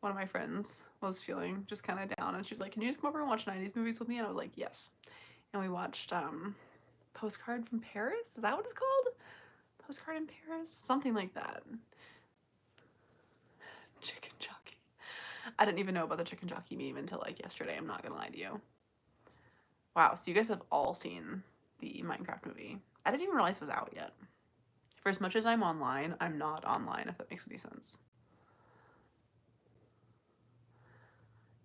One of my friends was feeling just kind of down and she's like, can you just come over and watch 90s movies with me? And I was like, yes. And we watched Postcard from Paris? Is that what it's called? Postcard in Paris? Something like that. Chicken jockey. I didn't even know about the chicken jockey meme until like yesterday. I'm not gonna lie to you. Wow, so you guys have all seen the Minecraft movie. I didn't even realize it was out yet. For as much as I'm online, I'm not online, if that makes any sense.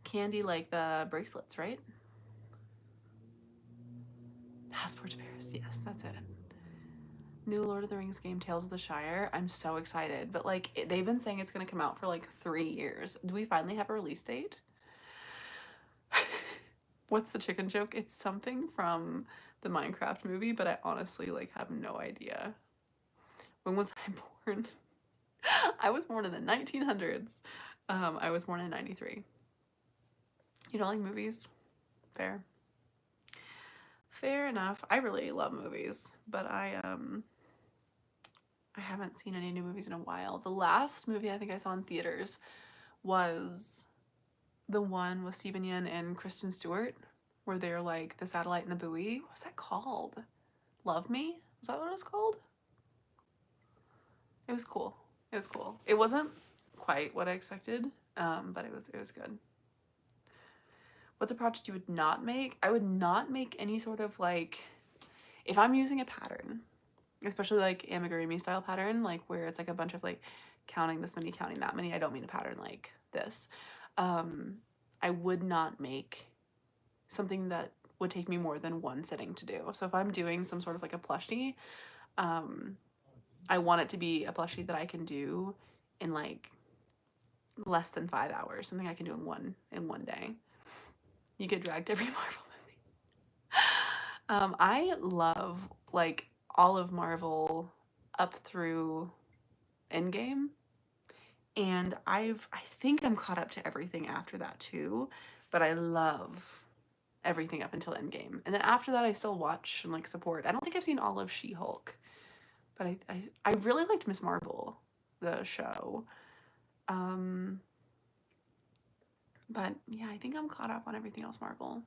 Candy like the bracelets, right? Passport to Paris, yes, that's it. New Lord of the Rings game, Tales of the Shire. I'm so excited, but like they've been saying it's gonna come out for like 3 years. Do we finally have a release date? What's the chicken joke? It's something from the Minecraft movie, but I honestly like have no idea. When was I born? I was born in the 1900s. I was born in 93. You don't like movies? Fair. Fair enough. I really love movies, but I haven't seen any new movies in a while. The last movie I think I saw in theaters was the one with Steven Yeun and Kristen Stewart, where they're like the satellite and the buoy. What was that called? Love Me? Was that what it was called? It was cool. It was cool. It wasn't quite what I expected, but it was good. What's a project you would not make? I would not make any sort of like, if I'm using a pattern, especially like amigurumi style pattern, like where it's like a bunch of like counting this many, counting that many. I don't mean a pattern like this. I would not make something that would take me more than one sitting to do. So if I'm doing some sort of like a plushie, I want it to be a plushie that I can do in like less than 5 hours, something I can do in one day. You get dragged every Marvel movie. I love like all of Marvel up through Endgame, and I think I'm caught up to everything after that too, but I love everything up until Endgame. And then after that I still watch and like support. I don't think I've seen all of She-Hulk, but I really liked Miss Marvel, the show. But yeah, I think I'm caught up on everything else Marvel.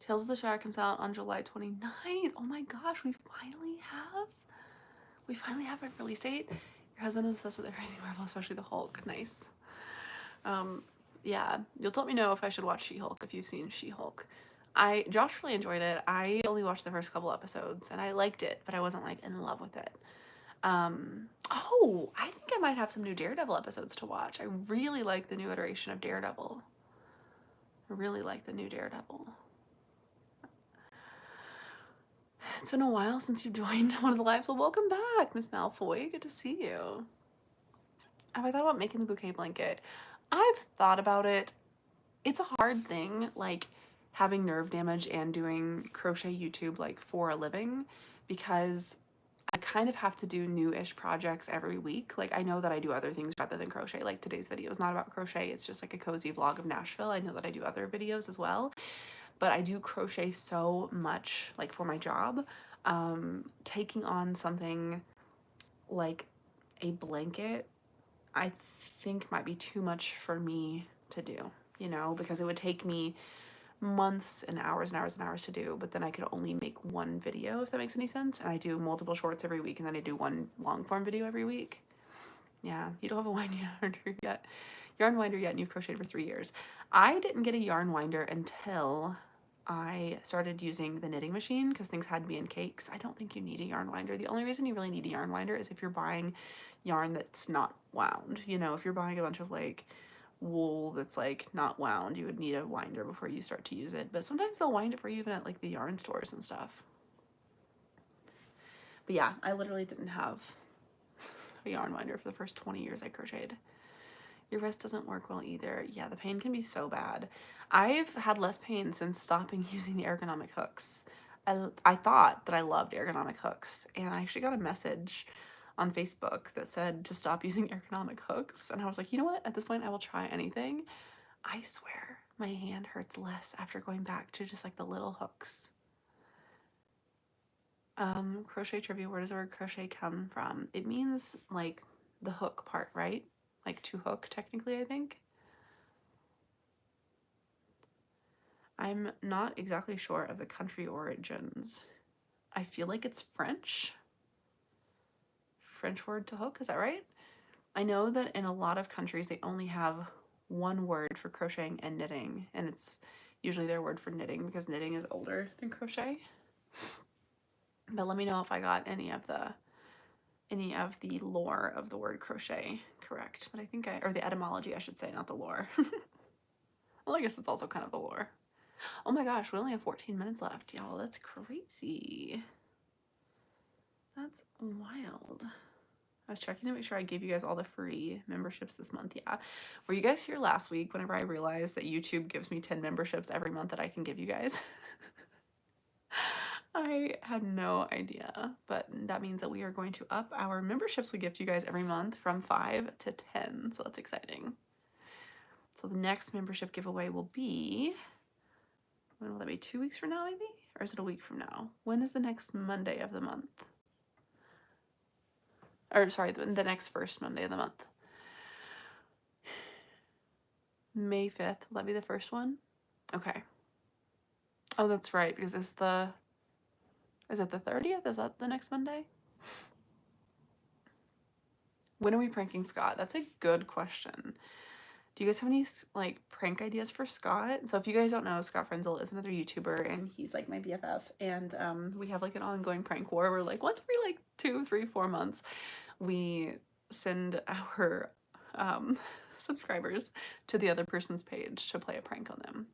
Tales of the Shire comes out on July 29th. Oh my gosh, we finally have a release date. Your husband is obsessed with everything Marvel, especially the Hulk. Nice. Yeah, you'll let me know if I should watch She-Hulk if you've seen She-Hulk. Josh really enjoyed it. I only watched the first couple episodes and I liked it, but I wasn't like in love with it. Oh, I think I might have some new Daredevil episodes to watch. I really like the new iteration of Daredevil. I really like the new Daredevil. It's been a while since you joined one of the lives. Well, welcome back, Miss Malfoy. Good to see you. Have I thought about making the bouquet blanket? I've thought about it. It's a hard thing, like having nerve damage and doing crochet YouTube like for a living, because I kind of have to do new-ish projects every week. Like I know that I do other things rather than crochet. Like today's video is not about crochet. It's just like a cozy vlog of Nashville. I know that I do other videos as well, but I do crochet so much like for my job. Taking on something like a blanket, I think might be too much for me to do, you know, because it would take me months and hours and hours and hours to do, but then I could only make one video, if that makes any sense. And I do multiple shorts every week, and then I do one long form video every week. Yeah, you don't have a yarn winder yet, and you've crocheted for 3 years. I didn't get a yarn winder until I started using the knitting machine because things had to be in cakes. I don't think you need a yarn winder. The only reason you really need a yarn winder is if you're buying yarn that's not wound. You know, if you're buying a bunch of like wool that's like not wound, you would need a winder before you start to use it. But sometimes they'll wind it for you even at like the yarn stores and stuff. But yeah, I literally didn't have a yarn winder for the first 20 years I crocheted. Your wrist doesn't work well either. Yeah, the pain can be so bad. I've had less pain since stopping using the ergonomic hooks. I thought that I loved ergonomic hooks, and I actually got a message on Facebook that said to stop using ergonomic hooks, and I was like, you know what, at this point I will try anything. I swear my hand hurts less after going back to just like the little hooks. Crochet trivia, where does the word crochet come from? It means like the hook part, right? Like to hook, technically, I think. I'm not exactly sure of the country origins. I feel like it's French. French word to hook, is that right? I know that in a lot of countries they only have one word for crocheting and knitting, and it's usually their word for knitting because knitting is older than crochet. But let me know if I got any of the any of the lore of the word crochet correct, but I think or the etymology, I should say, not the lore. Well, I guess it's also kind of the lore. Oh my gosh, we only have 14 minutes left, y'all. That's crazy. That's wild. I was checking to make sure I gave you guys all the free memberships this month. Yeah. Were you guys here last week whenever I realized that YouTube gives me 10 memberships every month that I can give you guys? I had no idea, but that means that we are going to up our memberships we give to you guys every month from 5 to 10. So that's exciting. So the next membership giveaway will be, when will that be? 2 weeks from now, maybe? Or is it a week from now? When is the next Monday of the month? Or sorry, the next first Monday of the month. May 5th. Will that be the first one? Okay. Oh, that's right, because it's the, is it the 30th? Is that the next Monday? When are we pranking Scott? That's a good question. Do you guys have any like prank ideas for Scott? So if you guys don't know, Scott Frenzel is another YouTuber and he's like my BFF, and we have like an ongoing prank war where like once every like 2, 3, 4 months we send our subscribers to the other person's page to play a prank on them.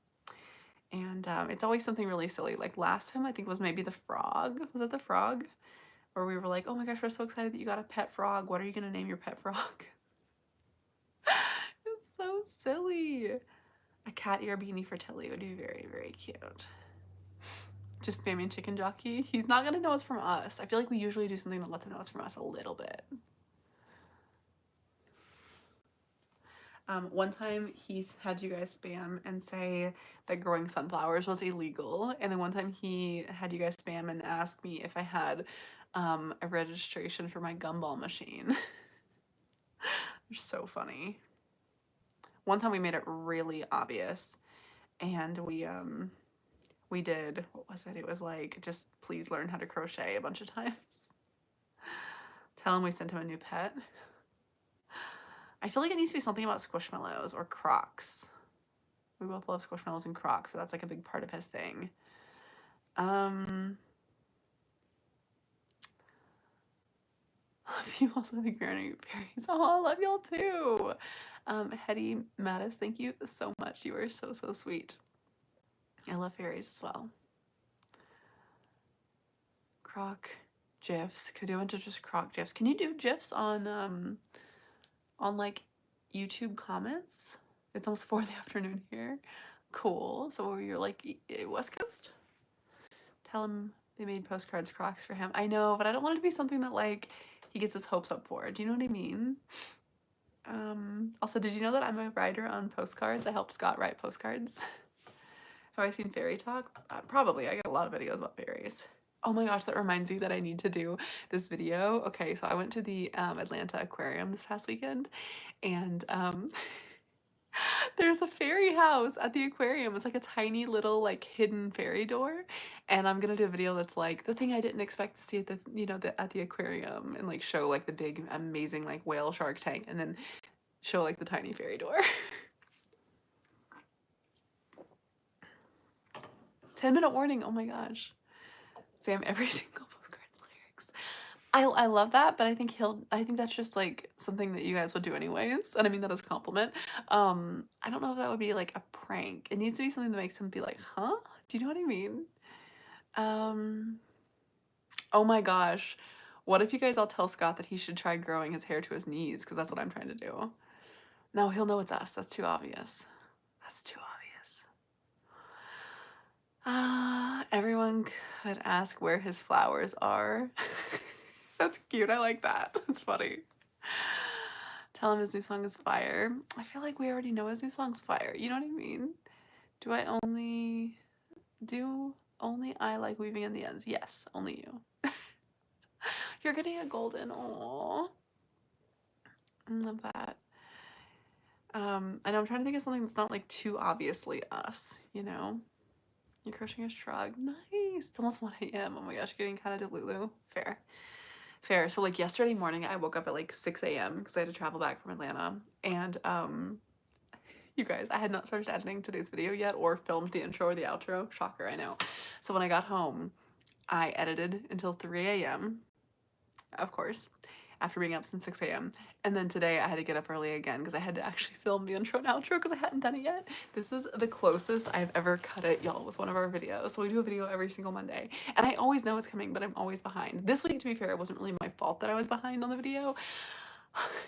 And it's always something really silly. Like last time I think was maybe the frog. Was it the frog? Where we were like, oh my gosh, we're so excited that you got a pet frog. What are you gonna name your pet frog? It's so silly. A cat ear beanie for Tilly would be very, very cute. Just spamming chicken jockey. He's not gonna know it's from us. I feel like we usually do something that lets him know it's from us a little bit. One time he had you guys spam and say that growing sunflowers was illegal, and then one time he had you guys spam and ask me if I had a registration for my gumball machine. They're so funny. One time we made it really obvious, and we did, what was it? It was like, just please learn how to crochet a bunch of times. Tell him we sent him a new pet. I feel like it needs to be something about Squishmallows or Crocs. We both love Squishmallows and Crocs, so that's like a big part of his thing. Love you also, big fan of your berries. Oh, love y'all too. Hetty Mattis, thank you so much. You are so, so sweet. I love fairies as well. Croc GIFs. Could do into just Croc GIFs. Can you do GIFs on like YouTube comments? It's almost 4 in the afternoon here. Cool. So you're like West Coast? Tell him they made postcards Crocs for him. I know, but I don't want it to be something that like he gets his hopes up for. Do you know what I mean? Also, did you know that I'm a writer on postcards? I helped Scott write postcards. Have I seen Fairy Talk? Probably. I get a lot of videos about fairies. Oh my gosh, that reminds me that I need to do this video. Okay, so I went to the Atlanta aquarium this past weekend, and there's a fairy house at the aquarium. It's like a tiny little like hidden fairy door, and I'm gonna do a video that's like the thing I didn't expect to see at the at the aquarium, and like show like the big amazing like whale shark tank, and then show like the tiny fairy door. 10-minute warning. Oh my gosh. Spam every single postcard's lyrics. I love that, but I think that's just like something that you guys would do anyways, and I mean that as a compliment. I don't know if that would be like a prank. It needs to be something that makes him be like, huh? Do you know what I mean? Oh my gosh. What if you guys all tell Scott that he should try growing his hair to his knees, because that's what I'm trying to do. No, he'll know it's us. That's too obvious. That's too obvious. Everyone could ask where his flowers are. That's cute. I like that. That's funny. Tell him his new song is fire. I feel like we already know his new song's fire. You know what I mean? Do only I like weaving in the ends? Yes, only you. You're getting a golden. Aww. I love that. I know I'm trying to think of something that's not like too obviously us, you know? You're crocheting a shrug. Nice. It's almost 1 a.m. Oh my gosh, getting kind of delulu. Fair. So like yesterday morning, I woke up at like 6 a.m. because I had to travel back from Atlanta. And you guys, I had not started editing today's video yet or filmed the intro or the outro. Shocker, I know. So when I got home, I edited until 3 a.m. of course. after being up since 6 a.m. And then today I had to get up early again because I had to actually film the intro and outro because I hadn't done it yet. This is the closest I've ever cut it, y'all, with one of our videos. So we do a video every single Monday. And I always know it's coming, but I'm always behind. This week, to be fair, it wasn't really my fault that I was behind on the video.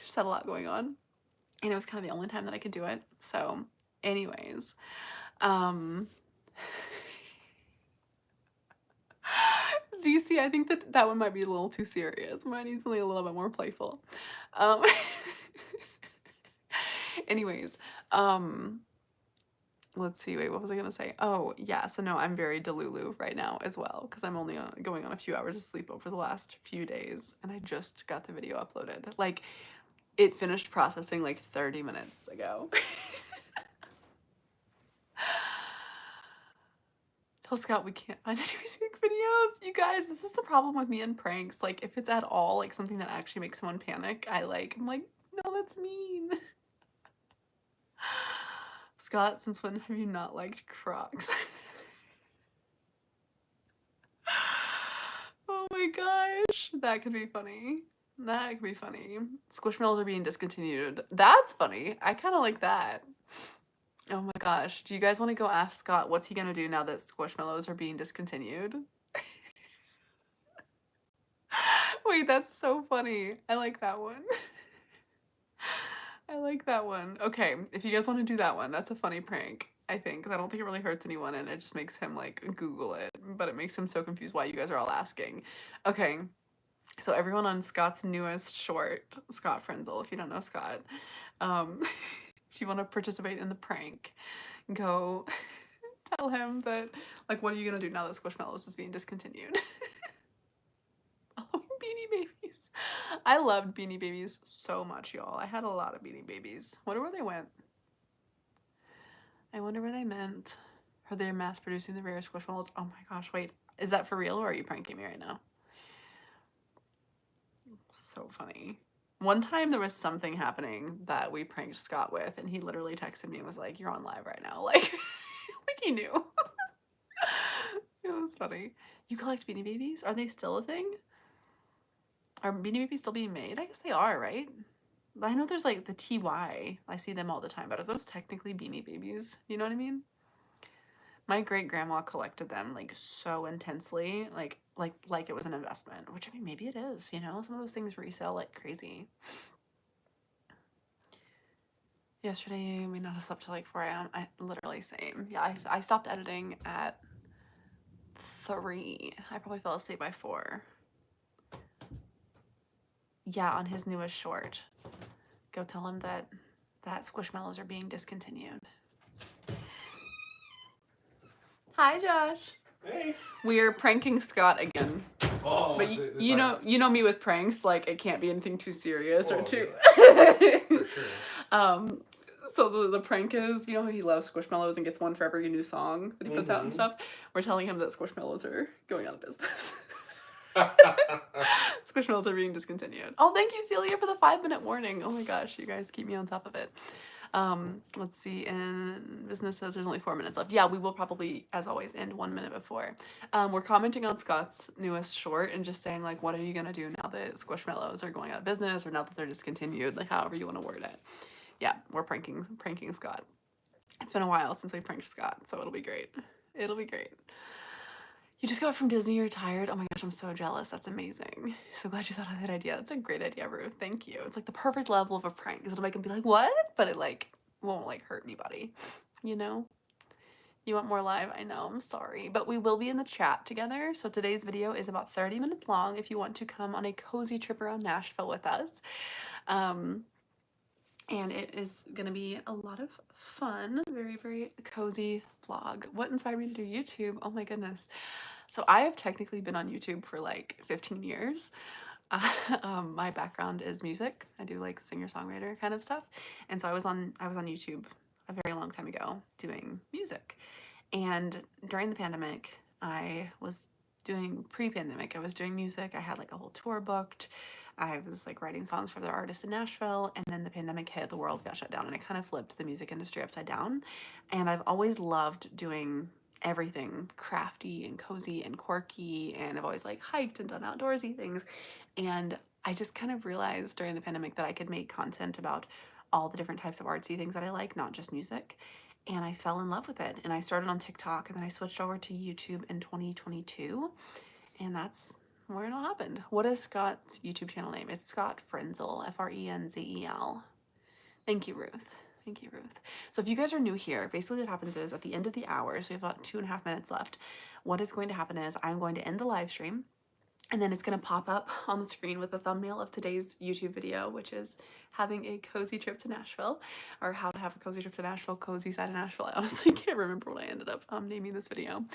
Just had a lot going on. And it was kind of the only time that I could do it. So anyways, ZC, I think that one might be a little too serious. Might need something a little bit more playful. Anyways, let's see, wait, what was I gonna say? Oh, yeah, so no, I'm very delulu right now as well, because I'm only going on a few hours of sleep over the last few days, and I just got the video uploaded. Like, it finished processing like 30 minutes ago. Tell Scott we can't find any music videos. You guys, this is the problem with me and pranks. Like, if it's at all like something that actually makes someone panic, I'm like, no, that's mean. Scott, since when have you not liked Crocs? Oh my gosh, that could be funny. That could be funny. Squishmallows are being discontinued. That's funny. I kind of like that. Oh my gosh. Do you guys want to go ask Scott what's he gonna do now that Squishmallows are being discontinued? Wait, that's so funny. I like that one. I like that one. Okay, if you guys want to do that one, that's a funny prank, I think. 'Cause I don't think it really hurts anyone and it just makes him like Google it. But it makes him so confused why you guys are all asking. Okay, so everyone on Scott's newest short, Scott Frenzel, if you don't know Scott, if you want to participate in the prank, go tell him that, like, what are you gonna do now that Squishmallows is being discontinued? Oh, Beanie Babies. I loved Beanie Babies so much, y'all. I had a lot of Beanie Babies. Wonder where they went. I wonder where they meant. Are they mass producing the rare Squishmallows? Oh my gosh, wait. Is that for real or are you pranking me right now? So funny. One time there was something happening that we pranked Scott with and he literally texted me and was like, you're on live right now. Like, like he knew. It was funny. You collect Beanie Babies? Are they still a thing? Are Beanie Babies still being made? I guess they are, right? I know there's like the TY. I see them all the time, but are those technically Beanie Babies? You know what I mean? My great grandma collected them like so intensely, like it was an investment, which I mean maybe it is, you know, some of those things resell like crazy. Yesterday you may not have slept till like 4 a.m. I literally same. Yeah, I stopped editing at 3. I probably fell asleep by 4. Yeah, on his newest short. Go tell him that Squishmallows are being discontinued. Hi, Josh. Hey. We're pranking Scott again. Oh, but you know me with pranks, like it can't be anything too serious or too. For sure. So the prank is, you know how he loves Squishmallows and gets one for every new song that he puts out and stuff? We're telling him that Squishmallows are going out of business. Squishmallows are being discontinued. Oh, thank you, Celia, for the 5-minute warning. Oh my gosh, you guys keep me on top of it. Let's see, and business says there's only 4 minutes left. Yeah, we will probably, as always, end 1 minute before. We're commenting on Scott's newest short and just saying, like, what are you gonna do now that Squishmallows are going out of business or now that they're discontinued, like however you want to word it. Yeah, we're pranking Scott. It's been a while since we pranked Scott, so it'll be great. It'll be great. You just got from Disney, you're tired? Oh my gosh, I'm so jealous. That's amazing. So glad you thought of that idea. That's a great idea, Ruth. Thank you. It's like the perfect level of a prank because it'll make him be like, what? But it like won't like hurt anybody, you know? You want more live? I know, I'm sorry. But we will be in the chat together. So today's video is about 30 minutes long if you want to come on a cozy trip around Nashville with us. And it is going to be a lot of fun, very, very cozy vlog. What inspired me to do YouTube? Oh my goodness. So I have technically been on YouTube for like 15 years. My background is music. I do like singer-songwriter kind of stuff. And so I was on YouTube a very long time ago doing music. And during the pandemic, I was doing pre-pandemic. I was doing music. I had like a whole tour booked. I was like writing songs for their artists in Nashville, and then the pandemic hit, the world got shut down, and it kind of flipped the music industry upside down. And I've always loved doing everything crafty and cozy and quirky, and I've always like hiked and done outdoorsy things. And I just kind of realized during the pandemic that I could make content about all the different types of artsy things that I like, not just music. And I fell in love with it. And I started on TikTok, and then I switched over to YouTube in 2022. And that's where it all happened. What is Scott's YouTube channel name? It's Scott Frenzel, Frenzel. Thank you, Ruth. Thank you, Ruth. So if you guys are new here, basically what happens is at the end of the hour, so we have about 2.5 minutes left, what is going to happen is I'm going to end the live stream, and then it's going to pop up on the screen with the thumbnail of today's YouTube video, which is having a cozy trip to Nashville, or how to have a cozy trip to Nashville, cozy side of Nashville. I honestly can't remember what I ended up naming this video.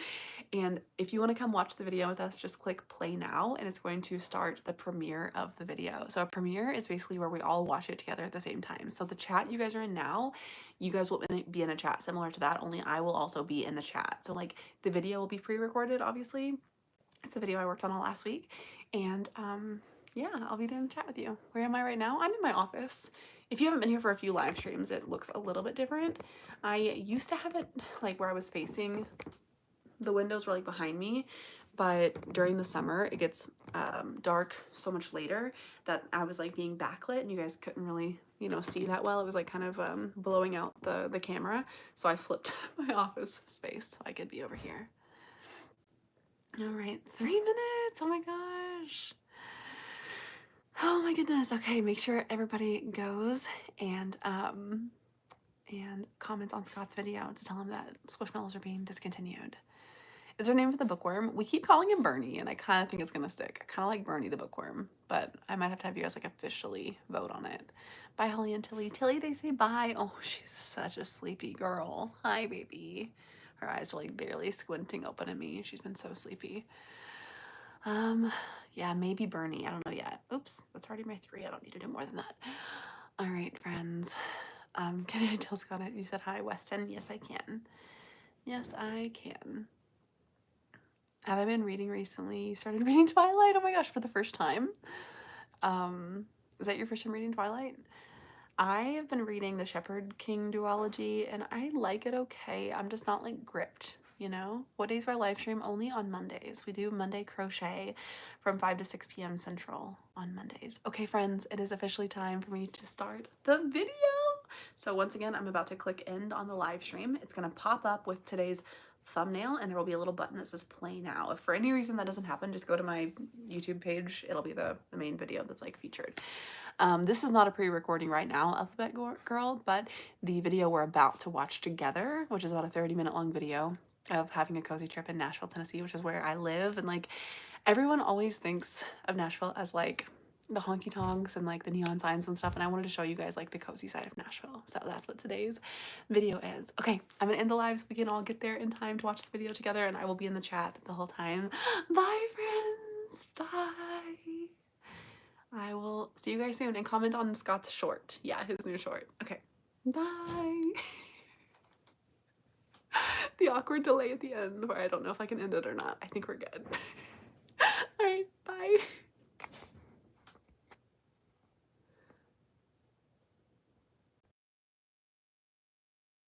And if you want to come watch the video with us, just click play now, and it's going to start the premiere of the video. So a premiere is basically where we all watch it together at the same time. So the chat you guys are in now, you guys will be in a chat similar to that, only I will also be in the chat. So like the video will be pre-recorded, obviously. It's the video I worked on all last week. And yeah, I'll be there in the chat with you. Where am I right now? I'm in my office. If you haven't been here for a few live streams, it looks a little bit different. I used to have it like where I was facing, the windows were like behind me, but during the summer it gets dark so much later that I was like being backlit and you guys couldn't really, you know, see that well. It was like kind of blowing out the camera. So I flipped my office space so I could be over here. All right, 3 minutes. Oh my gosh. Oh my goodness. Okay, make sure everybody goes and comments on Scott's video to tell him that Squishmallows are being discontinued. Is there a name for the bookworm? We keep calling him Bernie, and I kind of think it's gonna stick. I kind of like Bernie the bookworm, but I might have to have you guys like officially vote on it. Bye, Holly and Tilly. Tilly, they say bye. Oh, she's such a sleepy girl. Hi, baby. Her eyes are like barely squinting open at me. She's been so sleepy. Yeah, maybe Bernie. I don't know yet. Oops, that's already my 3. I don't need to do more than that. All right, friends. Can I tell Scott you said hi, Weston? Yes, I can. Yes, I can. Have I been reading recently? Started reading Twilight. Oh my gosh, for the first time. Is that your first time reading Twilight? I have been reading the Shepherd King duology, and I like it okay. I'm just not like gripped, you know? What days do I live stream? Only on Mondays. We do Monday crochet from 5 to 6 p.m. Central on Mondays. Okay, friends, it is officially time for me to start the video. So once again, I'm about to click end on the live stream. It's gonna pop up with today's thumbnail, and there will be a little button that says play now. If for any reason that doesn't happen, just go to my YouTube page. It'll be the main video that's like featured. This is not a pre-recording right now, Alphabet Girl, but the video we're about to watch together, which is about a 30-minute long video of having a cozy trip in Nashville, Tennessee, which is where I live. And like everyone always thinks of Nashville as like the honky tonks and like the neon signs and stuff, and I wanted to show you guys like the cozy side of Nashville. So that's what today's video is. Okay, I'm gonna end the live so we can all get there in time to watch the video together, and I will be in the chat the whole time. Bye, friends. Bye. I will see you guys soon, and comment on Scott's short. Yeah, his new short. Okay, bye. The awkward delay at the end where I don't know if I can end it or not. I think we're good. All right, bye.